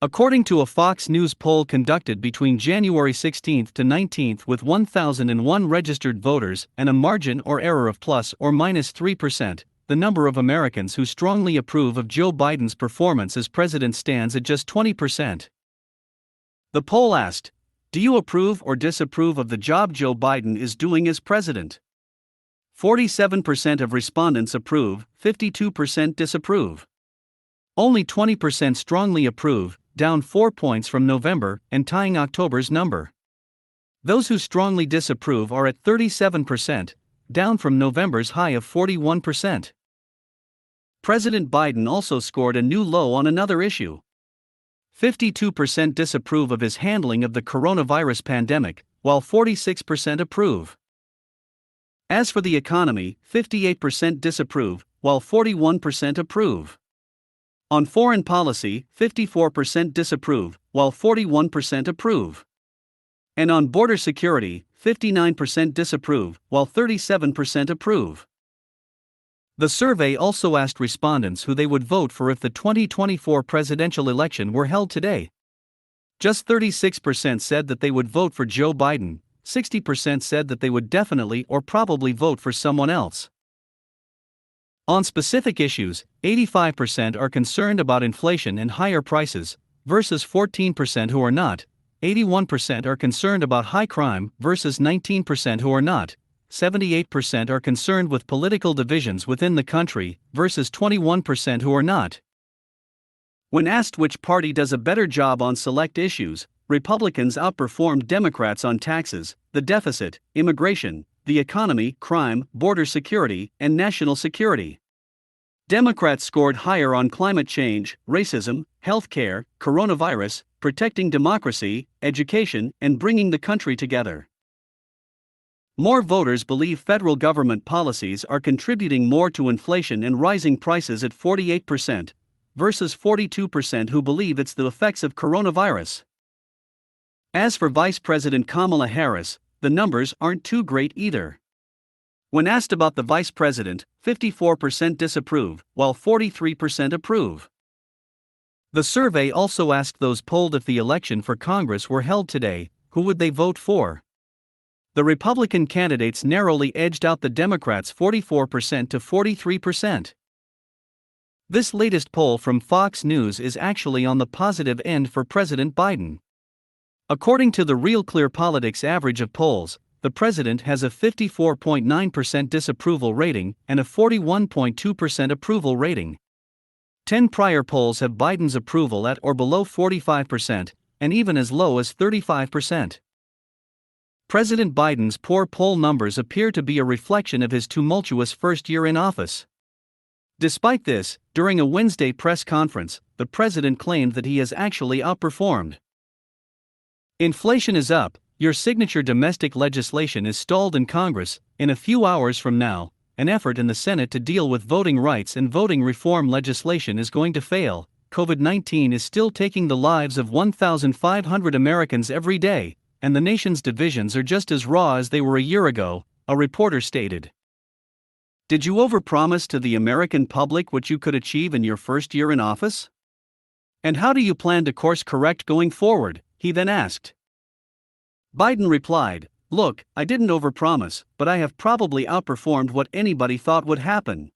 According to a Fox News poll conducted between January 16 to 19 with 1,001 registered voters and a margin or error of plus or minus 3%, the number of Americans who strongly approve of Joe Biden's performance as president stands at just 20%. The poll asked, "Do you approve or disapprove of the job Joe Biden is doing as president?" 47% of respondents approve, 52% disapprove. Only 20% strongly approve, down 4 points from November and tying October's number. Those who strongly disapprove are at 37%, down from November's high of 41%. President Biden also scored a new low on another issue. 52% disapprove of his handling of the coronavirus pandemic, while 46% approve. As for the economy, 58% disapprove, while 41% approve. On foreign policy, 54% disapprove, while 41% approve. And on border security, 59% disapprove, while 37% approve. The survey also asked respondents who they would vote for if the 2024 presidential election were held today. Just 36% said that they would vote for Joe Biden, 60% said that they would definitely or probably vote for someone else. On specific issues, 85% are concerned about inflation and higher prices, versus 14% who are not. 81% are concerned about high crime, versus 19% who are not. 78% are concerned with political divisions within the country, versus 21% who are not. When asked which party does a better job on select issues, Republicans outperformed Democrats on taxes, the deficit, immigration, the economy, crime, border security, and national security. Democrats scored higher on climate change, racism, healthcare, coronavirus, protecting democracy, education, and bringing the country together. More voters believe federal government policies are contributing more to inflation and rising prices at 48%, versus 42% who believe it's the effects of coronavirus. As for Vice President Kamala Harris, the numbers aren't too great either. When asked about the vice president, 54% disapprove, while 43% approve. The survey also asked those polled if the election for Congress were held today, who would they vote for? The Republican candidates narrowly edged out the Democrats 44% to 43%. This latest poll from Fox News is actually on the positive end for President Biden. According to the Real Clear Politics average of polls, the president has a 54.9% disapproval rating and a 41.2% approval rating. 10 prior polls have Biden's approval at or below 45%, and even as low as 35%. President Biden's poor poll numbers appear to be a reflection of his tumultuous first year in office. Despite this, during a Wednesday press conference, the president claimed that he has actually outperformed. Inflation is up, your signature domestic legislation is stalled in Congress, in a few hours from now, an effort in the Senate to deal with voting rights and voting reform legislation is going to fail, COVID-19 is still taking the lives of 1,500 Americans every day, and the nation's divisions are just as raw as they were a year ago, a reporter stated. Did you overpromise to the American public what you could achieve in your first year in office? And how do you plan to course correct going forward? He then asked. Biden replied, "Look, I didn't overpromise, but I have probably outperformed what anybody thought would happen.